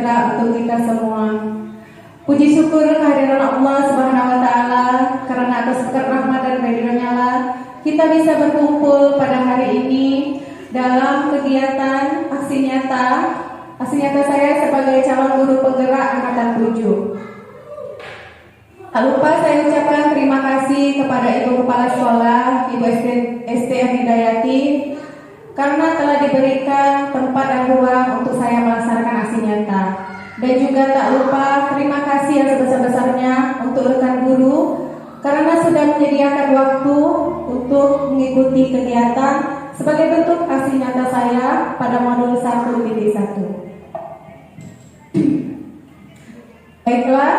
sejahtera untuk kita semua. Puji syukur kehadiran Allah Subhanahu wa taala karena atas berkat rahmat dan ridhonya lah kita bisa berkumpul pada hari ini dalam kegiatan aksi nyata saya sebagai calon guru penggerak angkatan 7. Tak lupa saya ucapkan terima kasih kepada Ibu Kepala Sekolah, Ibu STM Hidayati, karena telah diberikan tempat dan ruang untuk saya melaksanakan aksi nyata. Dan juga tak lupa terima kasih yang sebesar-besarnya untuk rekan guru karena sudah menyediakan waktu untuk mengikuti kegiatan sebagai bentuk aksi nyata saya pada modul 1.1. Baiklah,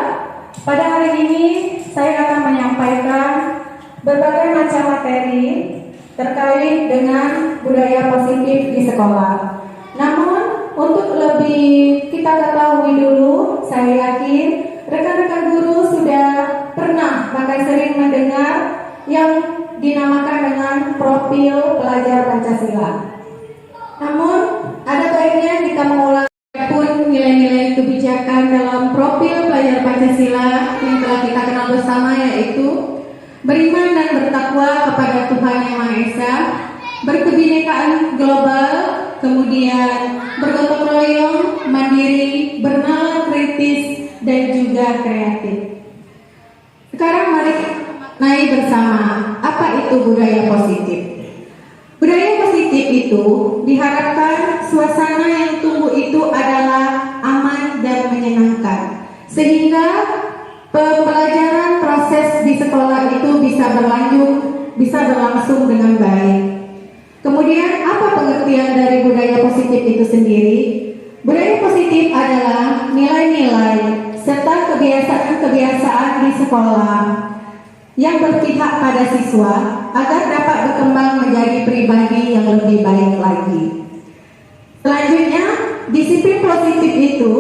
pada hari ini saya akan menyampaikan berbagai macam materi terkait dengan budaya positif di sekolah. Namun, untuk lebih kita ketahui dulu, saya yakin rekan-rekan guru sudah pernah bahkan sering mendengar yang dinamakan dengan profil pelajar Pancasila. Namun, ada baiknya kita mengulang pun nilai-nilai kebijakan dalam profil pelajar Pancasila yang telah kita kenal bersama, yaitu beriman dan bertakwa kepada Tuhan Yang Maha Esa, berkebinekaan global, kemudian bergotong royong, mandiri, bernalar kritis, dan juga kreatif. Sekarang mari kita maknai bersama apa itu budaya positif. Budaya positif itu diharapkan suasana yang tumbuh itu adalah aman dan menyenangkan, sehingga pembelajaran proses di sekolah itu bisa berlangsung dengan baik. Kemudian apa pengertian dari budaya positif itu sendiri? Budaya positif adalah nilai-nilai serta kebiasaan-kebiasaan di sekolah yang berpihak pada siswa agar dapat berkembang menjadi pribadi yang lebih baik lagi. Selanjutnya, disiplin positif itu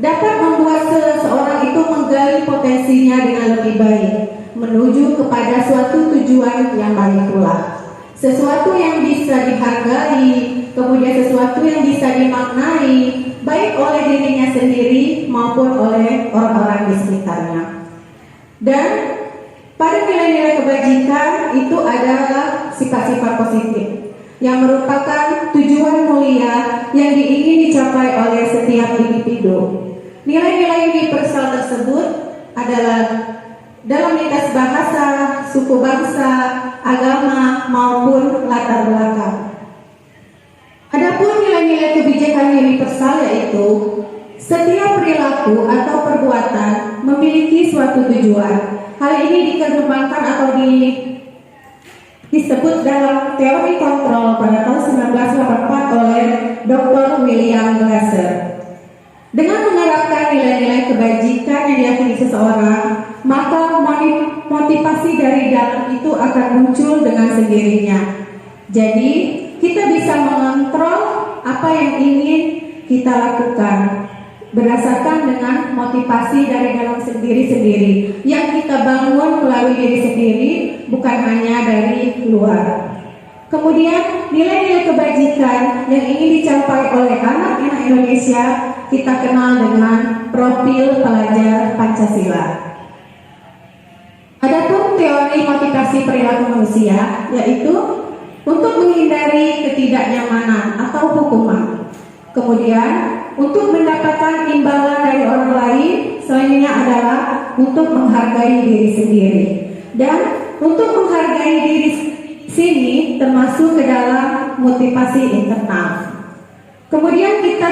dapat membuat seseorang itu menggali potensinya dengan lebih baik menuju kepada suatu tujuan yang baik pula. Sesuatu yang bisa dihargai, kemudian sesuatu yang bisa dimaknai baik oleh dirinya sendiri maupun oleh orang-orang di sekitarnya. Dan pada nilai-nilai kebajikan itu adalah sifat-sifat positif yang merupakan tujuan mulia yang ingin dicapai oleh setiap individu. Nilai-nilai universal tersebut adalah dalam lintas bahasa, suku bangsa, agama maupun latar belakang. Adapun nilai-nilai kebijakan universal yaitu setiap perilaku atau perbuatan memiliki suatu tujuan. Hal ini dikembangkan atau disebut dalam teori kontrol pada tahun 1984 oleh Dr. William Glasser. Dengan menerapkan nilai-nilai kebajikan yang diyakini seseorang, maka motivasi dari dalam itu akan muncul dengan sendirinya. Jadi, kita bisa mengontrol apa yang ingin kita lakukan berdasarkan dengan motivasi dari dalam sendiri-sendiri yang kita bangun melalui diri sendiri, bukan hanya dari luar. Kemudian, nilai-nilai kebajikan yang ingin dicapai oleh anak-anak Indonesia kita kenal dengan profil pelajar Pancasila. Adapun teori motivasi perilaku manusia yaitu untuk menghindari ketidaknyamanan atau hukuman. Kemudian untuk mendapatkan imbalan dari orang lain, selanjutnya adalah untuk menghargai diri sendiri. Dan untuk menghargai diri sini termasuk ke dalam motivasi internal. Kemudian kita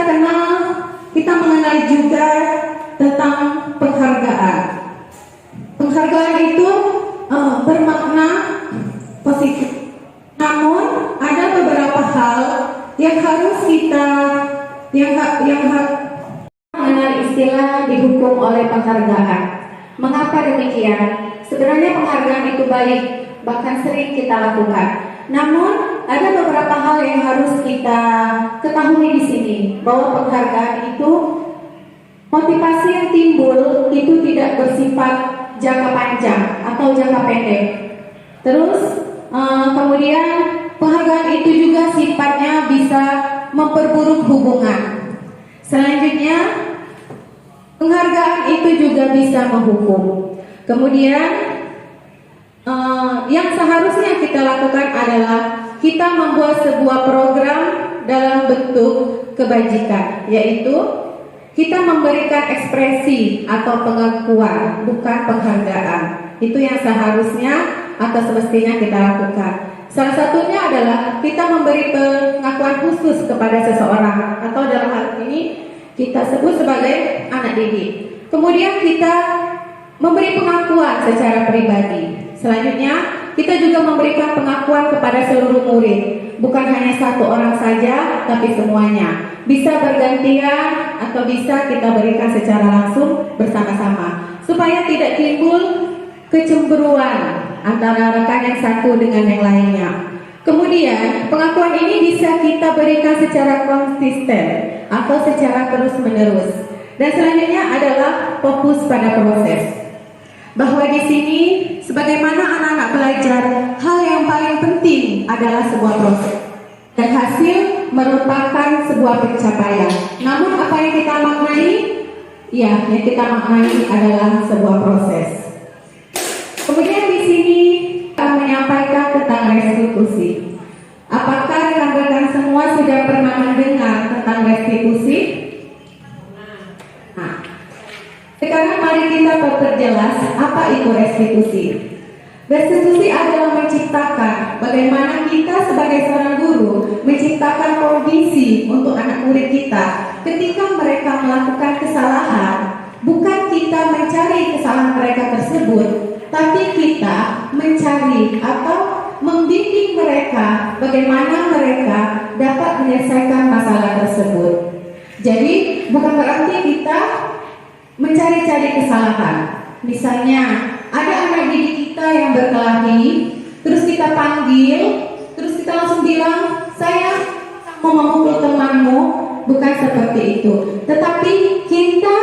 mengenal juga tentang penghargaan. Penghargaan itu bermakna positif. Namun ada beberapa hal yang harus kita mengenal istilah dihukum oleh penghargaan. Mengapa demikian? Sebenarnya penghargaan itu baik, bahkan sering kita lakukan. Namun ada beberapa hal yang harus kita ketahui di sini, bahwa penghargaan itu motivasi yang timbul itu tidak bersifat jangka panjang atau jangka pendek. Terus kemudian penghargaan itu juga sifatnya bisa memperburuk hubungan. Selanjutnya Penghargaan itu juga bisa menghukum. Kemudian yang seharusnya kita lakukan adalah kita membuat sebuah program dalam bentuk kebajikan, yaitu kita memberikan ekspresi atau pengakuan, bukan penghargaan. Itu yang seharusnya atau semestinya kita lakukan. Salah satunya adalah kita memberi pengakuan khusus kepada seseorang, atau dalam hal ini kita sebut sebagai anak didik. Kemudian kita memberi pengakuan secara pribadi. Selanjutnya kita juga memberikan pengakuan kepada seluruh murid, bukan hanya satu orang saja, tapi semuanya. Bisa bergantian atau bisa kita berikan secara langsung bersama-sama, supaya tidak timbul kecemburuan antara rekan yang satu dengan yang lainnya. Kemudian pengakuan ini bisa kita berikan secara konsisten atau secara terus-menerus. Dan selanjutnya adalah fokus pada proses. Bahwa di sini sebagaimana anak-anak belajar, hal yang paling penting adalah sebuah proses. Dan hasil merupakan sebuah pencapaian. Namun apa yang kita maknai? Ya, yang kita maknai adalah sebuah proses. Kemudian di sini kita menyampaikan tentang restitusi. Apakah rekan-rekan semua sudah pernah mendengar tentang restitusi? Nah, sekarang mari kita perjelas apa itu restitusi. Restitusi adalah menciptakan bagaimana kita sebagai seorang guru menciptakan kondisi untuk anak murid kita ketika mereka melakukan kesalahan. Bukan kita mencari kesalahan mereka tersebut, tapi kita mencari atau membimbing mereka bagaimana mereka dapat menyelesaikan masalah tersebut. Jadi bukan berarti kita mencari-cari kesalahan. Misalnya ada anak didik kita yang berkelahi, terus kita panggil, terus kita langsung bilang, saya mau memukul temanmu. Bukan seperti itu. Tetapi kita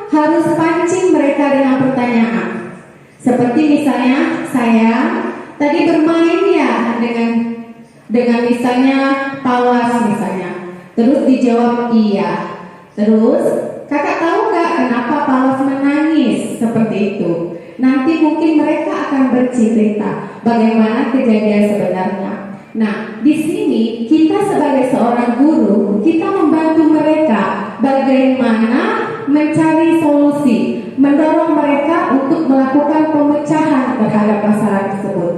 harus pancing mereka dengan pertanyaan. Seperti misalnya, saya tadi bermain ya dengan misalnya tawas misalnya. Terus dijawab iya. Terus kakak tahu nggak kenapa Paulus menangis seperti itu? Nanti mungkin mereka akan bercerita bagaimana kejadian sebenarnya. Nah, di sini kita sebagai seorang guru, kita membantu mereka bagaimana mencari solusi, mendorong mereka untuk melakukan pemecahan terhadap masalah tersebut.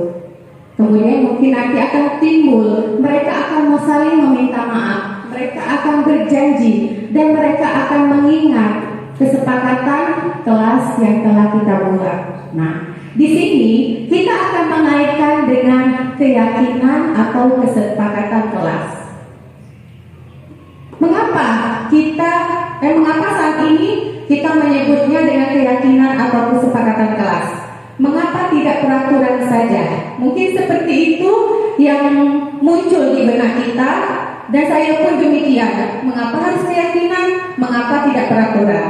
Kemudian mungkin nanti akan timbul, mereka akan saling meminta maaf, mereka akan berjanji, dan mereka akan mengingat kesepakatan kelas yang telah kita buat. Nah, di sini kita akan mengaitkan dengan keyakinan atau kesepakatan kelas. Mengapa saat ini kita menyebutnya dengan keyakinan atau kesepakatan kelas? Mengapa tidak peraturan saja? Mungkin seperti itu yang muncul di benak kita, dan saya pun demikian. Mengapa harus keyakinan? Mengapa tidak peraturan?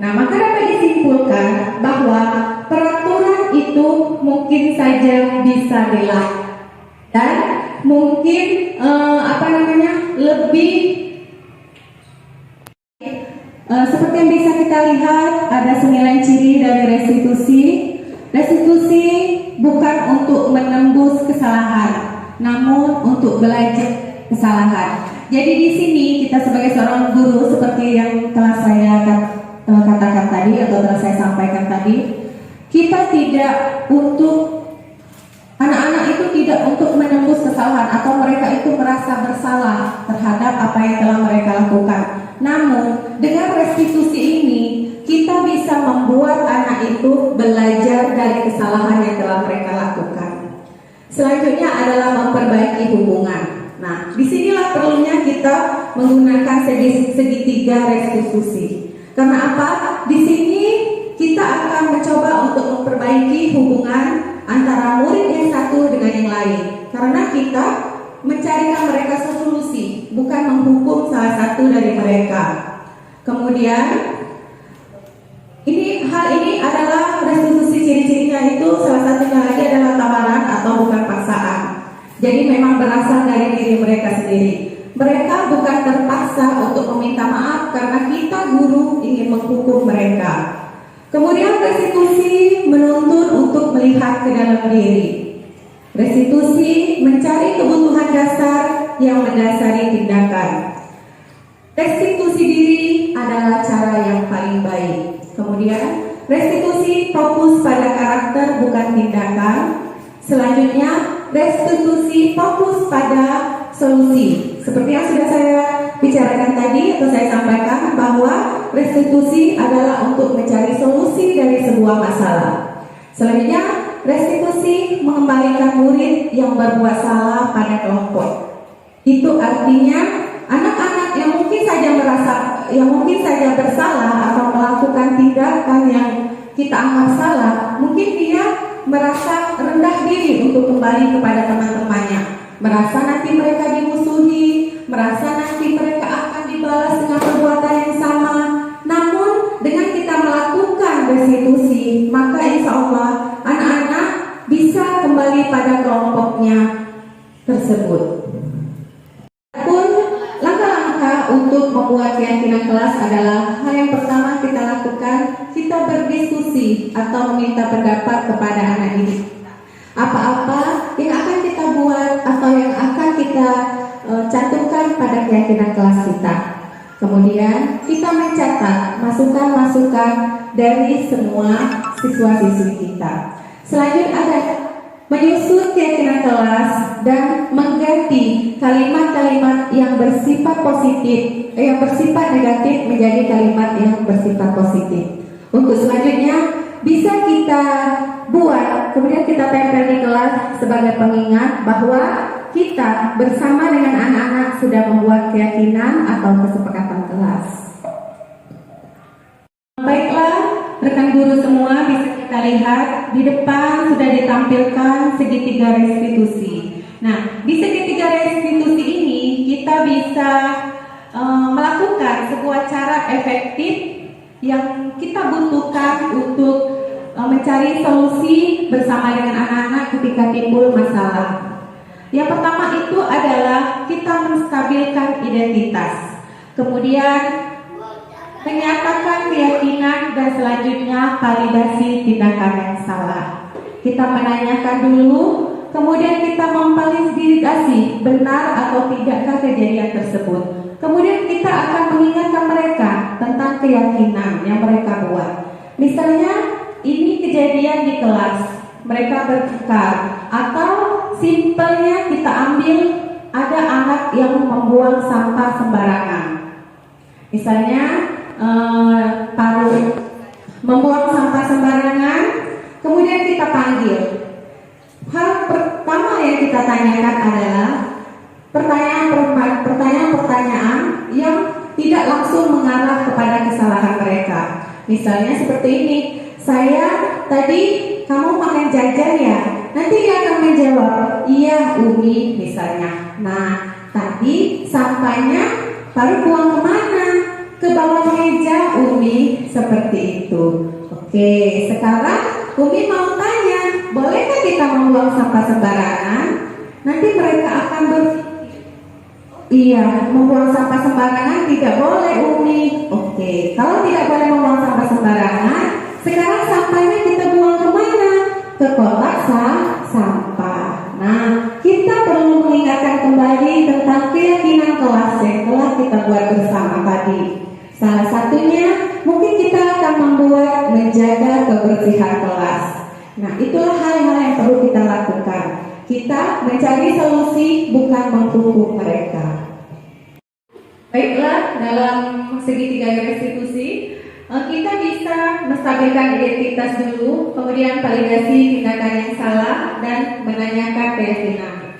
Nah, maka dapat disimpulkan bahwa peraturan itu mungkin saja bisa dilakukan dan mungkin lebih seperti yang bisa kita lihat, ada 9 ciri dari restitusi. Restitusi bukan untuk menembus kesalahan, namun untuk belajar kesalahan. Jadi di sini kita sebagai seorang guru, seperti yang telah saya katakan tadi atau telah saya sampaikan tadi, kita tidak untuk anak-anak itu tidak untuk menembus kesalahan atau mereka itu merasa bersalah terhadap apa yang telah mereka lakukan. Namun dengan restitusi ini kita bisa membuat anak itu belajar dari kesalahan yang telah mereka lakukan. Selanjutnya adalah memperbaiki hubungan. Nah, disinilah perlunya kita menggunakan segitiga restitusi. Karena apa? Di sini kita akan mencoba untuk memperbaiki hubungan antara murid yang satu dengan yang lain. Karena kita mencarikan mereka solusi, bukan menghukum salah satu dari mereka. Kemudian hal ini adalah restitusi, ciri-cirinya itu salah satunya lagi adalah tawaran atau bukan paksaan. Jadi memang berasal dari diri mereka sendiri. Mereka bukan terpaksa untuk meminta maaf karena kita guru ingin menghukum mereka. Kemudian restitusi menuntun untuk melihat ke dalam diri. Restitusi mencari kebutuhan dasar yang mendasari tindakan. Restitusi diri adalah cara yang paling baik. Kemudian restitusi fokus pada karakter bukan tindakan. Selanjutnya restitusi fokus pada solusi. Seperti yang sudah saya bicarakan tadi atau saya sampaikan bahwa restitusi adalah untuk mencari solusi dari sebuah masalah. Selanjutnya, restitusi mengembalikan murid yang berbuat salah pada kelompok. Itu artinya anak-anak yang mungkin saja bersalah atau melakukan tindakan yang kita anggap salah, mungkin dia merasa rendah diri untuk kembali kepada teman-temannya, merasa nanti mereka dimusuhi, merasa nanti mereka akan dibalas dengan perbuatan yang sama. Namun dengan kita melakukan restitusi, maka insya Allah anak-anak bisa kembali pada kelompoknya tersebut. Adapun langkah-langkah untuk membuat keyakinan kelas adalah hal yang pertama kita lakukan, kita berdiskusi atau meminta pendapat kepada anak didik. Apa-apa yang akan kita buat atau yang akan kita cantumkan pada keyakinan kelas kita. Kemudian kita mencatat masukan-masukan dari semua siswa-siswi kita. Selanjutnya ada menyusun keyakinan kelas dan mengganti kalimat-kalimat yang bersifat positif, yang bersifat negatif menjadi kalimat yang bersifat positif. Untuk selanjutnya bisa kita buat, kemudian kita tempel di kelas sebagai pengingat bahwa kita bersama dengan anak-anak sudah membuat keyakinan atau kesepakatan kelas. Baiklah, rekan guru semua, bisa kita lihat di depan sudah ditampilkan segitiga restitusi. Nah, di segitiga restitusi ini kita bisa melakukan sebuah cara efektif yang kita butuhkan untuk mencari solusi bersama dengan anak-anak ketika timbul masalah. Yang pertama itu adalah kita menstabilkan identitas, kemudian menyatakan keyakinan, dan selanjutnya validasi tindakan yang salah. Kita menanyakan dulu, kemudian kita memvalidasi benar atau tidakkah kejadian tersebut. Kemudian kita akan mengingatkan mereka tentang keyakinan yang mereka buat. Misalnya ini kejadian di kelas, mereka bertukar, atau simpelnya kita ambil ada anak yang membuang sampah sembarangan. Misalnya paru membuang sampah sembarangan, kemudian kita panggil. Hal pertama yang kita tanyakan adalah pertanyaan-pertanyaan yang tidak langsung mengarah kepada kesalahan mereka. Misalnya seperti ini, saya tadi kamu makan jajan ya? Nanti dia akan menjawab, iya Umi misalnya. Nah, tadi sampahnya baru buang kemana? Ke bawah meja Umi, seperti itu. Oke, sekarang Umi mau tanya, bolehkah kita membuang sampah sembarangan? Nanti mereka akan iya, membuang sampah sembarangan tidak boleh Umi. Oke, kalau tidak boleh membuang sampah sembarangan, sekarang sampahnya kita buang kemana? Ke kotak sampah. Nah, kita perlu mengingatkan kembali tentang keyakinan kelas yang telah kita buat bersama tadi. Salah satunya mungkin kita akan membuat menjaga kebersihan kelas. Nah, itulah hal-hal yang perlu kita lakukan. Kita mencari solusi, bukan menghukum mereka. Baiklah, dalam segitiga restitusi kita bisa menstabilkan identitas dulu, kemudian validasi tindakan yang salah, dan menanyakan keyakinan.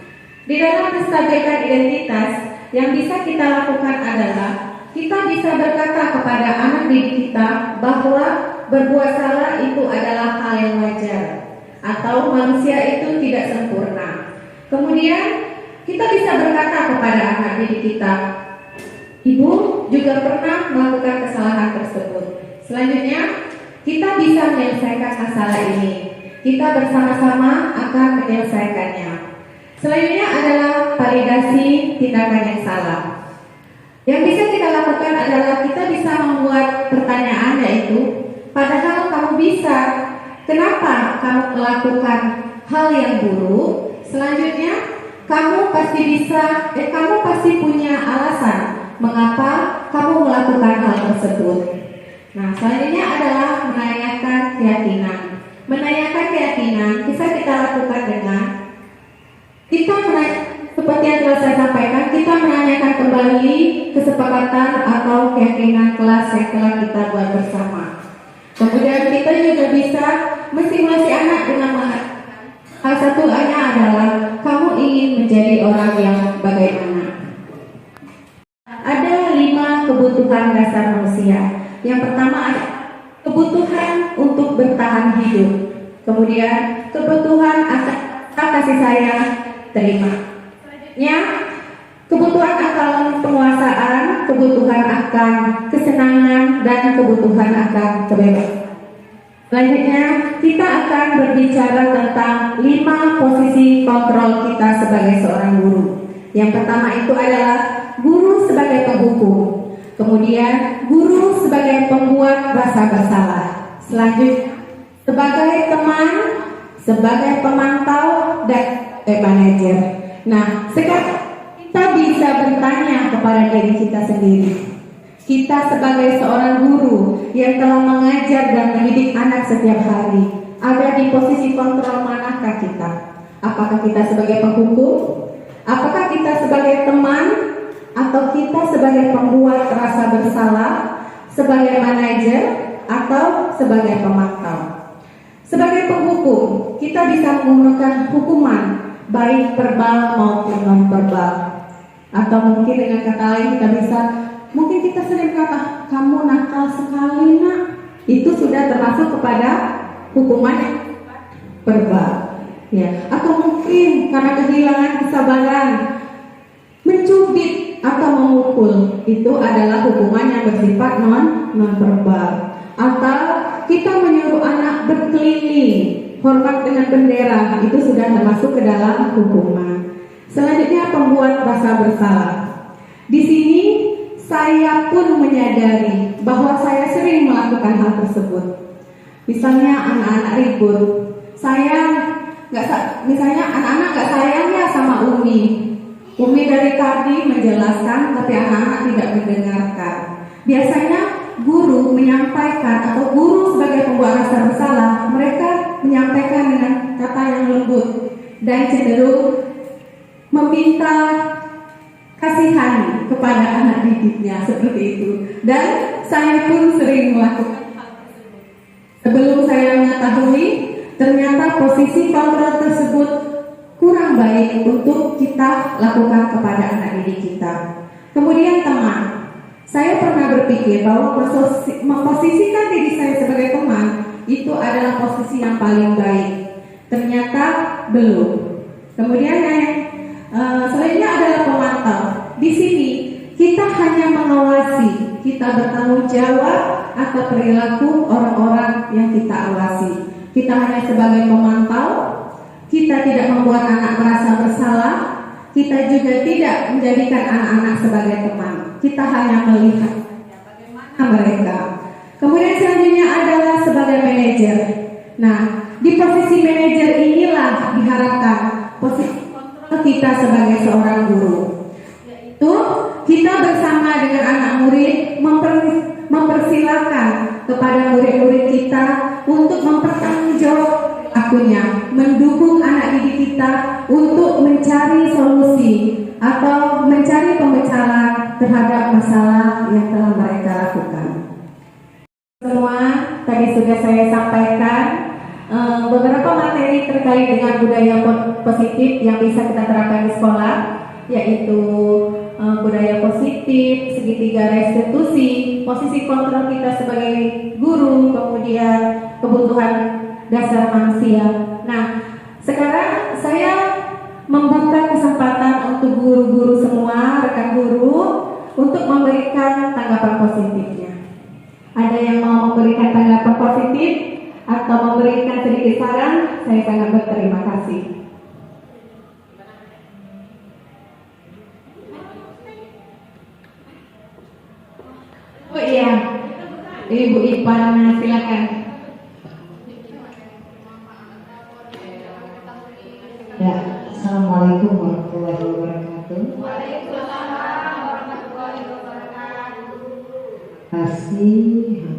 Di dalam menstabilkan identitas, yang bisa kita lakukan adalah kita bisa berkata kepada anak didik kita bahwa berbuat salah itu adalah hal yang wajar, atau manusia itu tidak sempurna. Kemudian kita bisa berkata kepada anak didik kita, Ibu juga pernah melakukan kesalahan tersebut. Selanjutnya, kita bisa menyelesaikan masalah ini. Kita bersama-sama akan menyelesaikannya. Selanjutnya adalah validasi tindakan yang salah. Yang bisa kita lakukan adalah kita bisa membuat pertanyaan, yaitu padahal kamu bisa, kenapa kamu melakukan hal yang buruk? Selanjutnya, kamu pasti punya alasan mengapa kamu melakukan hal tersebut. Nah, selanjutnya adalah menanyakan keyakinan. Menanyakan keyakinan bisa kita lakukan dengan seperti yang telah saya sampaikan, kita menanyakan kembali kesepakatan atau keyakinan kelas yang telah kita buat bersama. Kemudian kita juga bisa menstimulasi anak dengan salah satunya adalah kamu ingin menjadi orang yang bagaimana. Ada 5 kebutuhan dasar manusia. Yang pertama ada kebutuhan untuk bertahan hidup. Kemudian kebutuhan akan kasih sayang terima. Selanjutnya kebutuhan akan penguasaan, kebutuhan akan kesenangan, dan kebutuhan akan kebebasan. Selanjutnya kita akan berbicara tentang 5 posisi kontrol kita sebagai seorang guru. Yang pertama itu adalah guru sebagai penghukum, kemudian guru sebagai pembuat rasa bersalah, selanjutnya sebagai teman, sebagai pemantau, dan manajer. Nah, sekarang kita bisa bertanya kepada diri kita sendiri. Kita sebagai seorang guru yang telah mengajar dan mendidik anak setiap hari, ada di posisi kontrol manakah kita? Apakah kita sebagai penghukum? Apakah kita sebagai teman? Atau kita sebagai pembuat rasa bersalah, sebagai manajer, atau sebagai pemantau? Sebagai penghukum, kita bisa menggunakan hukuman baik verbal maupun non-verbal. Atau mungkin dengan kata lain mungkin kita sering kata, kamu nakal sekali nak. Itu sudah termasuk kepada hukuman verbal. Ya. Atau mungkin karena kehilangan kesabaran, mencubit atau memukul, itu adalah hukuman yang bersifat non-verbal. Atau kita menyuruh anak berkeliling, hormat dengan bendera, itu sudah termasuk ke dalam hukuman. Selanjutnya pembuat rasa bersalah. Di sini saya pun menyadari bahwa saya sering melakukan hal tersebut. Misalnya anak-anak ribut, misalnya anak-anak nggak sayang ya sama Umi. Umi dari tadi menjelaskan, tapi anak-anak tidak mendengarkan. Biasanya guru menyampaikan, atau guru sebagai pembuat rasa bersalah, mereka menyampaikan dengan kata yang lembut dan cenderung meminta kasihan kepada anak didiknya, seperti itu. Dan saya pun sering melakukan hal tersebut. Sebelum saya mengetahui, ternyata posisi kontrol tersebut kurang baik untuk kita lakukan kepada anak didik kita. Kemudian teman. Saya pernah berpikir bahwa memposisikan diri saya sebagai teman itu adalah posisi yang paling baik. Ternyata belum. Kemudian selanjutnya adalah pemantau. Di sini kita hanya mengawasi, kita bertanggung jawab atas perilaku orang-orang yang kita awasi. Kita hanya sebagai pemantau. Kita tidak membuat anak merasa bersalah. Kita juga tidak menjadikan anak-anak sebagai teman. Kita hanya melihat bagaimana mereka. Kemudian selanjutnya adalah sebagai manajer. Nah, di posisi manajer inilah diharapkan posisi kontrol kita sebagai seorang guru, yaitu kita bersama dengan anak murid mempersilahkan kepada murid-murid kita untuk mempertanggungjawab akunya, mendukung anak didik kita untuk mencari solusi atau mencari pemecahan terhadap masalah yang telah mereka lakukan. Semua tadi sudah saya sampaikan beberapa materi terkait dengan budaya positif yang bisa kita terapkan di sekolah, yaitu budaya positif, segitiga restitusi, posisi kontrol kita sebagai guru, kemudian kebutuhan dasar manusia. Nah, sekarang saya membuka kesempatan untuk guru-guru semua, rekan guru, untuk memberikan tanggapan positifnya. Ada yang mau memberikan tanggapan positif atau memberikan sedikit saran? Saya sangat berterima kasih. Iya, Ibu Ipan, silakan. Ya, Assalamualaikum warahmatullahi wabarakatuh. Waalaikumsalam warahmatullahi wabarakatuh. Terima kasih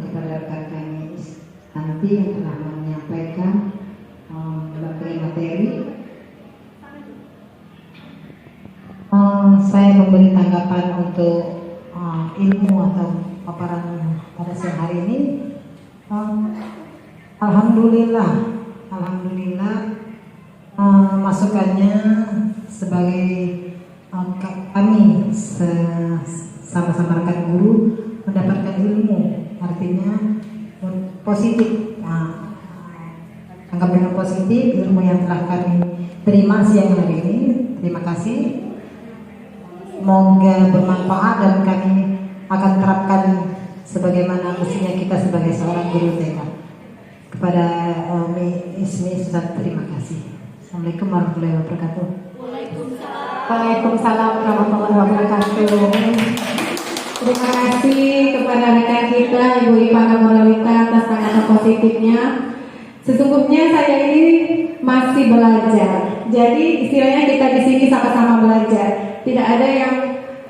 kepada rekan kami nanti yang telah menyampaikan berbagai materi. Saya memberi tanggapan untuk ilmu atau paparan pada siang hari ini. Alhamdulillah masukannya sebagai kami sama-sama rekan guru mendapatkan ilmu, artinya positif. Anggap dengan positif ilmu yang telah kami terima siang hari ini. Terima kasih. Semoga bermanfaat dan kami akan terapkan sebagaimana mestinya kita sebagai seorang guru TK. Kepada Ismi Ustaz, terima kasih. Assalamualaikum warahmatullahi wabarakatuh. Waalaikumsalam warahmatullahi wabarakatuh. Terima kasih kepada rekan kita Ibu Ipan Amolawita atas tanggapan positifnya. Sesungguhnya saya ini masih belajar. Jadi istilahnya kita di sini sama-sama belajar. Tidak ada yang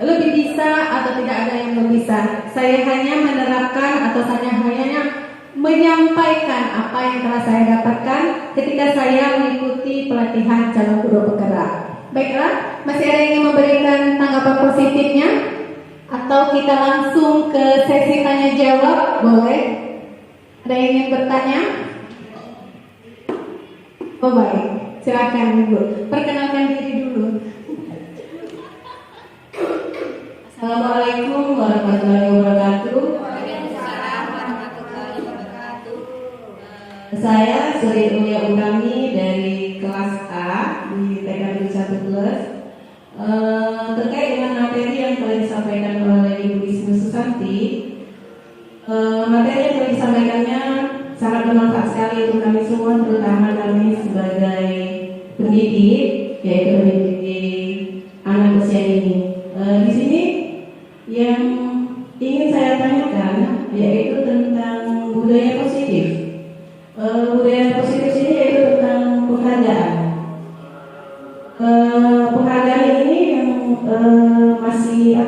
lebih bisa atau tidak ada yang lebih bisa. Saya hanya menerapkan atau saya hanya menyampaikan apa yang telah saya dapatkan ketika saya mengikuti pelatihan calon guru penggerak. Baiklah, masih ada yang ingin memberikan tanggapan positifnya? Atau kita langsung ke sesi tanya jawab? Boleh? Ada yang ingin bertanya? Oh baik, silakan Ibu. Perkenalkan diri dulu. Assalamualaikum warahmatullahi wabarakatuh. Saya Sri Ulia Utami dari kelas A di TK 1 kelas. Terkait dengan materi yang telah disampaikan oleh Ibu Ismi Susanti, materi yang telah disampaikannya sangat bermanfaat sekali untuk kami semua, terutama kami sebagai pendidik, yaitu pendidik anak usia ini. Di sini yang ingin saya tanyakan yaitu tentang budaya positif. Budaya positif ini yaitu tentang penghargaan. Penghargaan ini yang masih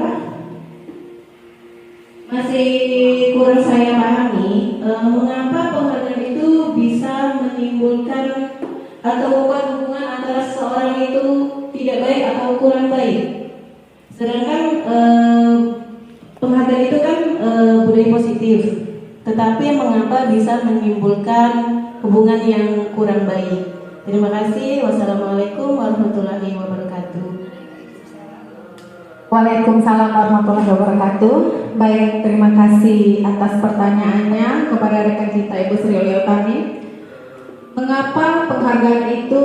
kurang saya pahami. Mengapa penghargaan itu bisa menimbulkan atau membuat hubungan antara seseorang itu tidak baik atau kurang baik? Sedangkan penghargaan itu kan budaya positif, tetapi mengapa bisa menimbulkan hubungan yang kurang baik? Terima kasih. Wassalamualaikum warahmatullahi wabarakatuh. Waalaikumsalam warahmatullahi wabarakatuh. Baik, terima kasih atas pertanyaannya kepada rekan kita Ibu Sri Utami. Mengapa penghargaan itu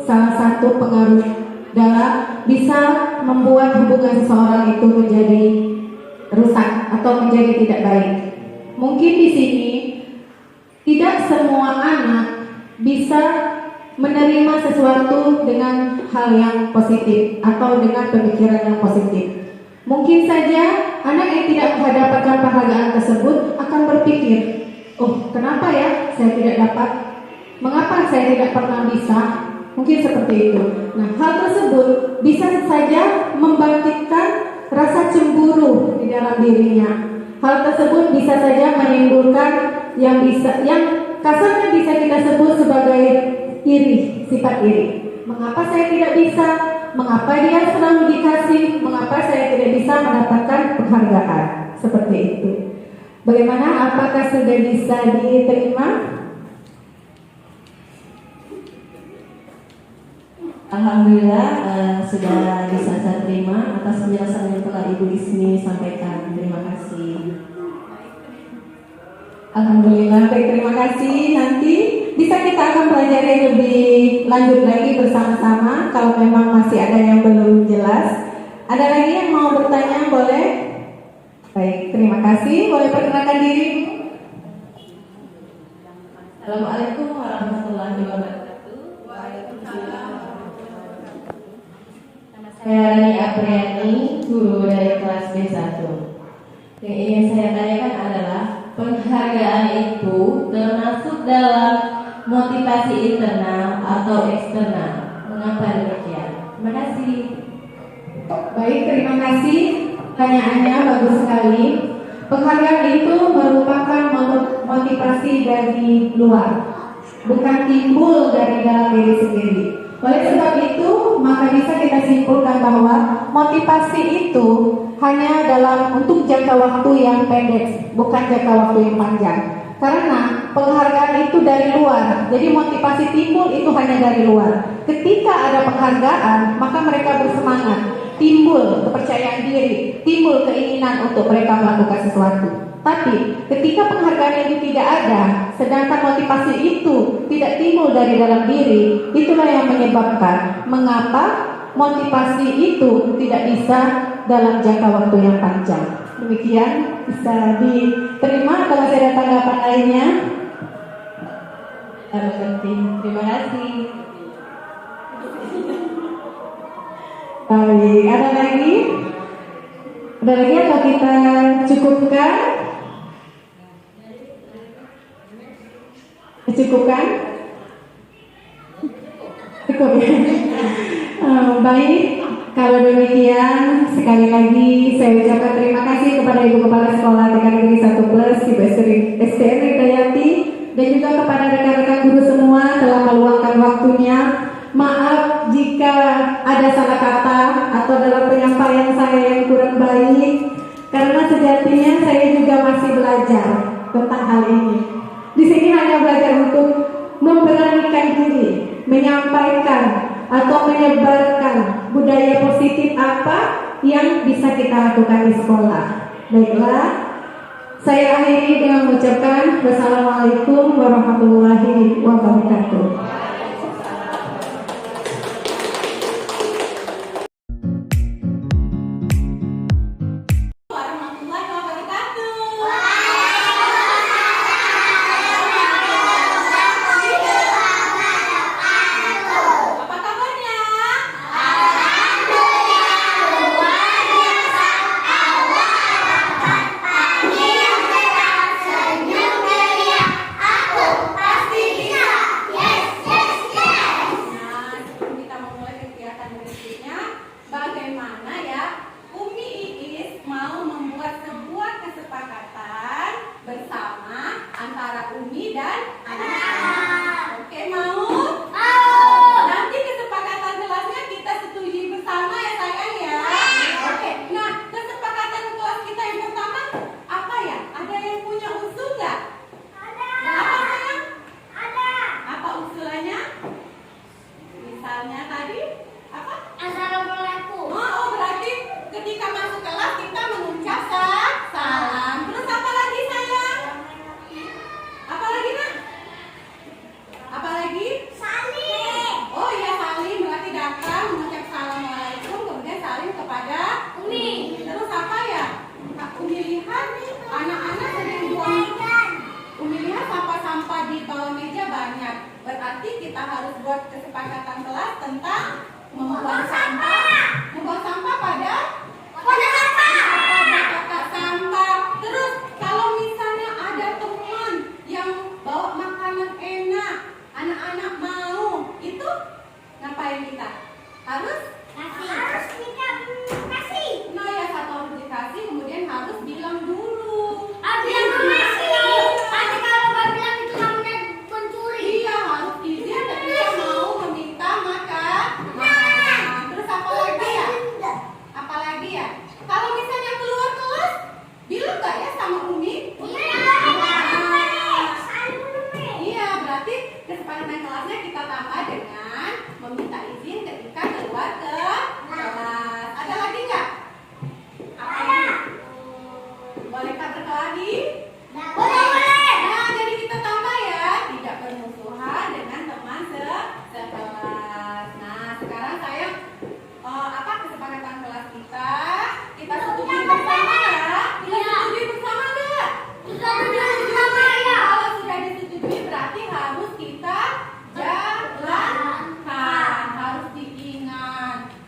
salah satu pengaruh dalam bisa membuat hubungan seseorang itu menjadi rusak atau menjadi tidak baik? Mungkin di sini tidak semua anak bisa menerima sesuatu dengan hal yang positif atau dengan pemikiran yang positif. Mungkin saja anak yang tidak mendapatkan penghargaan tersebut akan berpikir, oh kenapa ya saya tidak dapat? Mengapa saya tidak pernah bisa? Mungkin seperti itu. Nah, hal tersebut bisa saja membangkitkan rasa cemburu di dalam dirinya. Hal tersebut bisa saja menimbulkan yang kasarnya bisa kita sebut sebagai iri, sifat iri. Mengapa saya tidak bisa? Mengapa dia selalu dikasih? Mengapa saya tidak bisa mendapatkan penghargaan? Seperti itu. Bagaimana? Apakah sudah bisa diterima? Alhamdulillah sudah bisa saya terima atas penjelasan yang telah Ibu Ismi sampaikan. Terima kasih. Alhamdulillah, baik, terima kasih. Nanti bisa kita akan pelajari lebih lanjut lagi bersama-sama. Kalau memang masih ada yang belum jelas, ada lagi yang mau bertanya, boleh? Baik, terima kasih. Boleh perkenalkan diri, Bu? Assalamualaikum warahmatullahi wabarakatuh. Saya Rani Apriani, guru dari kelas B1. Yang ingin saya tanyakan adalah penghargaan itu termasuk dalam motivasi internal atau eksternal. Mengapa demikian? Terima kasih. Baik, terima kasih. Pertanyaannya bagus sekali. Penghargaan itu merupakan motivasi dari luar, bukan timbul dari dalam diri sendiri. Oleh sebab itu, maka bisa kita simpulkan bahwa motivasi itu hanya dalam untuk jangka waktu yang pendek, bukan jangka waktu yang panjang. Karena penghargaan itu dari luar, jadi motivasi timbul itu hanya dari luar. Ketika ada penghargaan, maka mereka bersemangat, timbul kepercayaan diri, timbul keinginan untuk mereka melakukan sesuatu. Tapi ketika penghargaan itu tidak ada, sedangkan motivasi itu tidak timbul dari dalam diri, itulah yang menyebabkan mengapa motivasi itu tidak bisa dalam jangka waktu yang panjang. Demikian, bisa diterima. Kalau masih ada tanggapan lainnya, Mengerti. Terima kasih. baik. Ada lagi? Ada lagi atau kita cukupkan? Cukupkan? Cukup ya? Baik, kalau demikian sekali lagi saya ucapkan terima kasih kepada Ibu Kepala Sekolah TK Negeri 1 Plus Ibu STN Ridayati dan juga kepada rekan-rekan guru semua telah meluangkan waktunya. Maaf jika ada salah kata atau dalam penyampaian saya yang kurang baik, karena sejatinya saya juga masih belajar tentang hal ini. Di sini hanya belajar untuk memberanikan diri, menyampaikan atau menyebarkan budaya positif apa yang bisa kita lakukan di sekolah. Baiklah, saya akhiri dengan mengucapkan wassalamualaikum warahmatullahi wabarakatuh.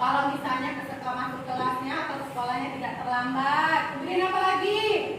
Kalau misalnya masuk kelasnya atau sekolahnya tidak terlambat. Kemudian apa lagi?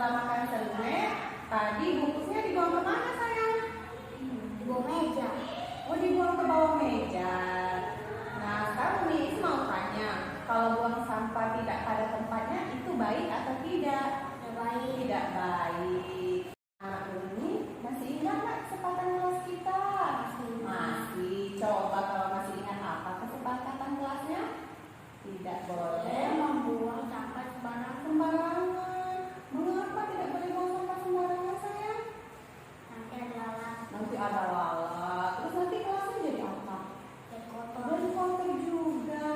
setelah makan serunek, tadi bungkusnya dibuang ke mana sayang? Di bawah meja. Oh, dibuang ke bawah meja. Nah, sekarang Miss mau tanya, kalau buang sampah tidak pada tempatnya itu baik atau tidak? Tidak baik. Tidak baik. Nah, ini masih ingat nggak kesepakatan kelas kita? Masih. Coba kalau masih ingat apa kesepakatan kelasnya? Tidak boleh Membuang sampah sembarangan. sembarangan. Mengapa tidak boleh buang sampah sembarangan sayang? Nanti ada lalat. Nanti ada lalat. Terus nanti kelasnya jadi apa? Jadi kotor. Dan kotor juga.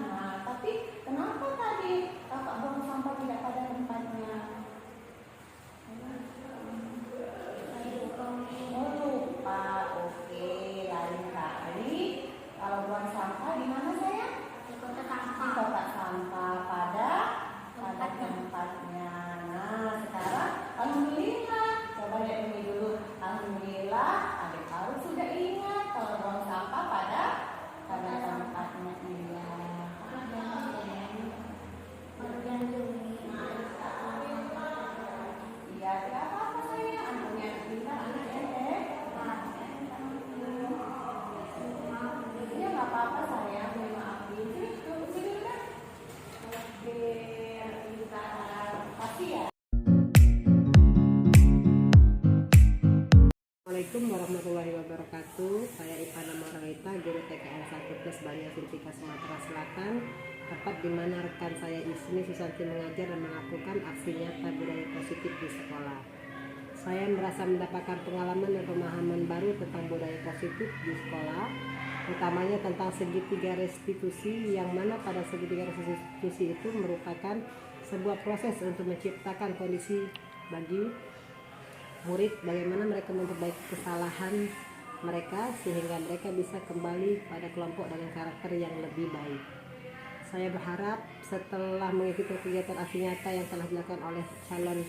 Nah, tapi kenapa tadi kakak buang sampah tidak pada tempatnya? Oh, lupa. Oke, lain kali kalau buang sampah di mana sayang? Di kotak Di sampah. kotak sampah pada tempatnya. Nah, sekarang alhamdulillah. Coba lihat ini dulu. Alhamdulillah, adik Faru sudah ingat kalau buang sampah pada tempatnya. Baru jantung. Iya, tidak apa-apa sayang. Anaknya pintar, anak dedek. Iya, nggak apa-apa sayang. Dimaafin. Sini dulu kan. Oke, pintar. Kasih ya. Assalamualaikum warahmatullahi wabarakatuh. Saya Ipana Moraita, guru TKN 1 Plus Banjar Sintika Sumatera Selatan, tempat di mana rekan saya Isni Susanti mengajar dan melakukan aksi nyata budaya positif di sekolah. Saya merasa mendapatkan pengalaman dan pemahaman baru tentang budaya positif di sekolah, utamanya tentang segitiga restitusi, yang mana pada segitiga restitusi itu merupakan sebuah proses untuk menciptakan kondisi bagi murid bagaimana mereka memperbaiki kesalahan mereka sehingga mereka bisa kembali pada kelompok dengan karakter yang lebih baik. Saya berharap setelah mengikuti kegiatan aksi nyata yang telah dilakukan oleh calon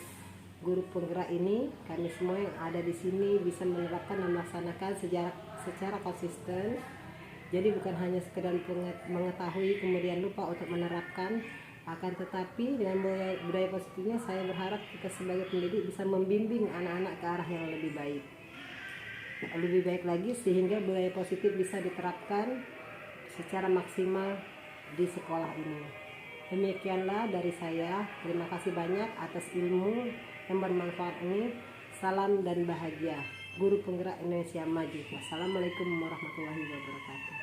guru penggerak ini, kami semua yang ada di sini bisa menerapkan dan melaksanakan secara konsisten. Jadi bukan hanya sekedar mengetahui kemudian lupa untuk menerapkan, akan tetapi dengan budaya positifnya saya berharap kita sebagai pendidik bisa membimbing anak-anak ke arah yang lebih baik lagi sehingga budaya positif bisa diterapkan secara maksimal di sekolah ini. Demikianlah dari saya. Terima kasih banyak atas ilmu yang bermanfaat ini. Salam dan bahagia. Guru Penggerak Indonesia Maju. Wassalamualaikum warahmatullahi wabarakatuh.